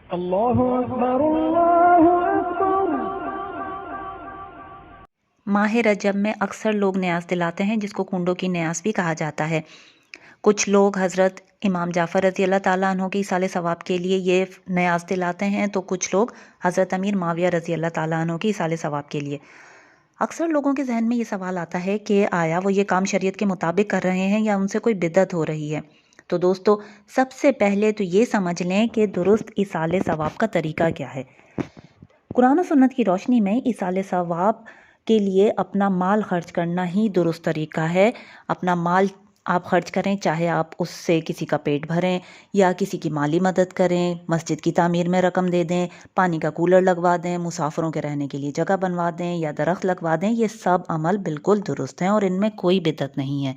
اللہ اکبر اللہ اکبر۔ ماہ رجب میں اکثر لوگ نیاز دلاتے ہیں، جس کو کنڈوں کی نیاز بھی کہا جاتا ہے۔ کچھ لوگ حضرت امام جعفر رضی اللہ تعالیٰ عنہ کی ایصال ثواب کے لیے یہ نیاز دلاتے ہیں، تو کچھ لوگ حضرت امیر معاویہ رضی اللہ تعالیٰ عنہ کی ایصال ثواب کے لیے۔ اکثر لوگوں کے ذہن میں یہ سوال آتا ہے کہ آیا وہ یہ کام شریعت کے مطابق کر رہے ہیں یا ان سے کوئی بدعت ہو رہی ہے؟ تو دوستو، سب سے پہلے تو یہ سمجھ لیں کہ درست ایصال ثواب کا طریقہ کیا ہے۔ قرآن و سنت کی روشنی میں ایصال ثواب کے لیے اپنا مال خرچ کرنا ہی درست طریقہ ہے۔ اپنا مال آپ خرچ کریں، چاہے آپ اس سے کسی کا پیٹ بھریں یا کسی کی مالی مدد کریں، مسجد کی تعمیر میں رقم دے دیں، پانی کا کولر لگوا دیں، مسافروں کے رہنے کے لیے جگہ بنوا دیں یا درخت لگوا دیں، یہ سب عمل بالکل درست ہیں اور ان میں کوئی بدعت نہیں ہے۔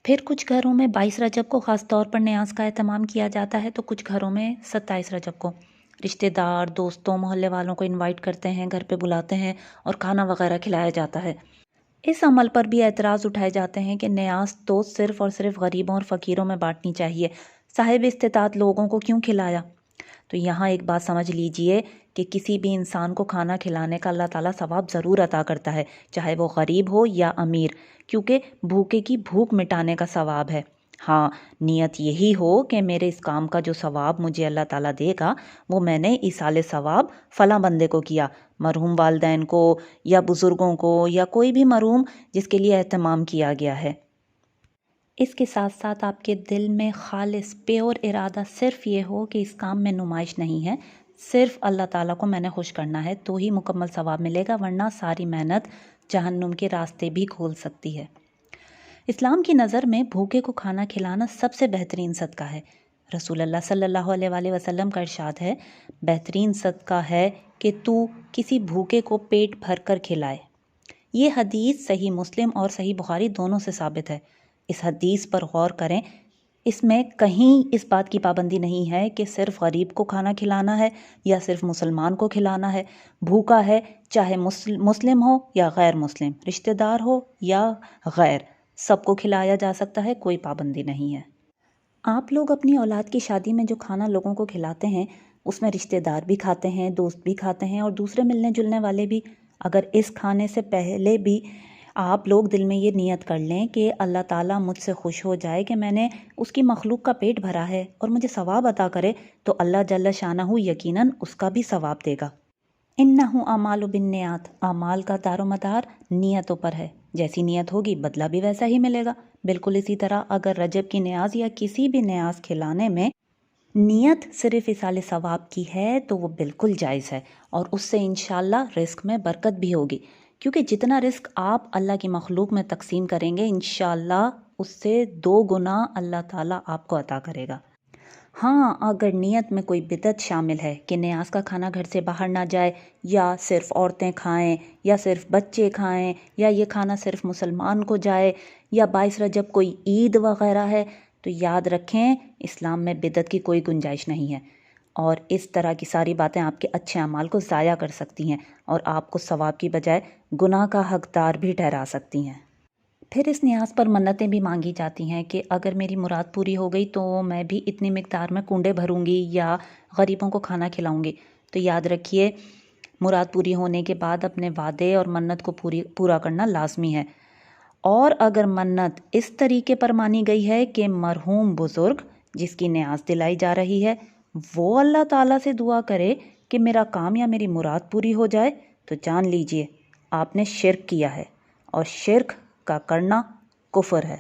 پھر کچھ گھروں میں 22 رجب کو خاص طور پر نیاز کا اہتمام کیا جاتا ہے، تو کچھ گھروں میں 27 رجب کو رشتہ دار، دوستوں، محلے والوں کو انوائٹ کرتے ہیں، گھر پہ بلاتے ہیں اور کھانا وغیرہ کھلایا جاتا ہے۔ اس عمل پر بھی اعتراض اٹھائے جاتے ہیں کہ نیاز تو صرف اور صرف غریبوں اور فقیروں میں بانٹنی چاہیے، صاحب استطاعت لوگوں کو کیوں کھلایا؟ تو یہاں ایک بات سمجھ لیجئے کہ کسی بھی انسان کو کھانا کھلانے کا اللہ تعالیٰ ثواب ضرور عطا کرتا ہے، چاہے وہ غریب ہو یا امیر، کیونکہ بھوکے کی بھوک مٹانے کا ثواب ہے۔ ہاں، نیت یہی ہو کہ میرے اس کام کا جو ثواب مجھے اللہ تعالیٰ دے گا وہ میں نے ایصال ثواب فلاں بندے کو کیا، مرحوم والدین کو یا بزرگوں کو یا کوئی بھی مرحوم جس کے لیے اہتمام کیا گیا ہے۔ اس کے ساتھ ساتھ آپ کے دل میں خالص پیور ارادہ صرف یہ ہو کہ اس کام میں نمائش نہیں ہے، صرف اللہ تعالیٰ کو میں نے خوش کرنا ہے، تو ہی مکمل ثواب ملے گا، ورنہ ساری محنت جہنم کے راستے بھی کھول سکتی ہے۔ اسلام کی نظر میں بھوکے کو کھانا کھلانا سب سے بہترین صدقہ ہے۔ رسول اللہ صلی اللہ علیہ وآلہ وسلم کا ارشاد ہے، بہترین صدقہ ہے کہ تو کسی بھوکے کو پیٹ بھر کر کھلائے۔ یہ حدیث صحیح مسلم اور صحیح بخاری دونوں سے ثابت ہے۔ اس حدیث پر غور کریں، اس میں کہیں اس بات کی پابندی نہیں ہے کہ صرف غریب کو کھانا کھلانا ہے یا صرف مسلمان کو کھلانا ہے۔ بھوکا ہے، چاہے مسلم ہو یا غیر مسلم، رشتہ دار ہو یا غیر، سب کو کھلایا جا سکتا ہے، کوئی پابندی نہیں ہے۔ آپ لوگ اپنی اولاد کی شادی میں جو کھانا لوگوں کو کھلاتے ہیں، اس میں رشتہ دار بھی کھاتے ہیں، دوست بھی کھاتے ہیں اور دوسرے ملنے جلنے والے بھی۔ اگر اس کھانے سے پہلے بھی آپ لوگ دل میں یہ نیت کر لیں کہ اللہ تعالیٰ مجھ سے خوش ہو جائے کہ میں نے اس کی مخلوق کا پیٹ بھرا ہے اور مجھے ثواب عطا کرے، تو اللہ جل شانہ یقیناً اس کا بھی ثواب دے گا۔ انہ اعمال بالنیات، اعمال کا دار و مدار نیتوں پر ہے، جیسی نیت ہوگی بدلہ بھی ویسا ہی ملے گا۔ بالکل اسی طرح اگر رجب کی نیاز یا کسی بھی نیاز کھلانے میں نیت صرف ایصال ثواب کی ہے تو وہ بالکل جائز ہے، اور اس سے انشاءاللہ رزق میں برکت بھی ہوگی، کیونکہ جتنا رزق آپ اللہ کی مخلوق میں تقسیم کریں گے انشاءاللہ اس سے 2 گنا اللہ تعالیٰ آپ کو عطا کرے گا۔ ہاں، اگر نیت میں کوئی بدعت شامل ہے کہ نیاز کا کھانا گھر سے باہر نہ جائے، یا صرف عورتیں کھائیں، یا صرف بچے کھائیں، یا یہ کھانا صرف مسلمان کو جائے، یا 22 رجب کوئی عید وغیرہ ہے، تو یاد رکھیں اسلام میں بدعت کی کوئی گنجائش نہیں ہے، اور اس طرح کی ساری باتیں آپ کے اچھے اعمال کو ضائع کر سکتی ہیں اور آپ کو ثواب کی بجائے گناہ کا حقدار بھی ٹھہرا سکتی ہیں۔ پھر اس نیاز پر منتیں بھی مانگی جاتی ہیں کہ اگر میری مراد پوری ہو گئی تو میں بھی اتنی مقدار میں کنڈے بھروں گی یا غریبوں کو کھانا کھلاؤں گی۔ تو یاد رکھیے، مراد پوری ہونے کے بعد اپنے وعدے اور منت کو پورا کرنا لازمی ہے۔ اور اگر منت اس طریقے پر مانی گئی ہے کہ مرحوم بزرگ جس کی نیاز دلائی جا رہی ہے وہ اللہ تعالیٰ سے دعا کرے کہ میرا کام یا میری مراد پوری ہو جائے، تو جان لیجئے آپ نے شرک کیا ہے، اور شرک کا کرنا کفر ہے۔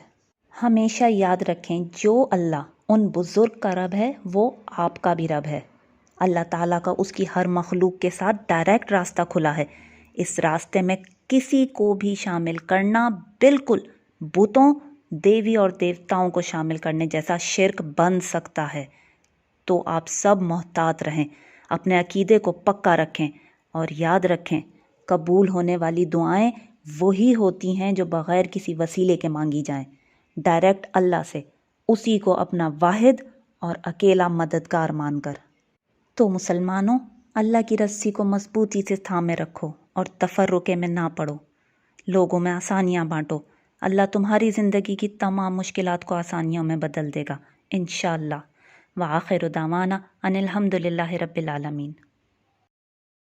ہمیشہ یاد رکھیں، جو اللہ ان بزرگ کا رب ہے وہ آپ کا بھی رب ہے۔ اللہ تعالیٰ کا اس کی ہر مخلوق کے ساتھ ڈائریکٹ راستہ کھلا ہے۔ اس راستے میں کسی کو بھی شامل کرنا بالکل بتوں، دیوی اور دیوتاؤں کو شامل کرنے جیسا شرک بن سکتا ہے۔ تو آپ سب محتاط رہیں، اپنے عقیدے کو پکا رکھیں، اور یاد رکھیں قبول ہونے والی دعائیں وہی ہوتی ہیں جو بغیر کسی وسیلے کے مانگی جائیں، ڈائریکٹ اللہ سے، اسی کو اپنا واحد اور اکیلا مددگار مان کر۔ تو مسلمانوں، اللہ کی رسی کو مضبوطی سے تھامے رکھو اور تفرقے میں نہ پڑو، لوگوں میں آسانیاں بانٹو۔ اللہ تمہاری زندگی کی تمام مشکلات کو آسانیوں میں بدل دے گا انشاءاللہ۔ وآخر دعوانا ان الحمد للہ رب العالمین۔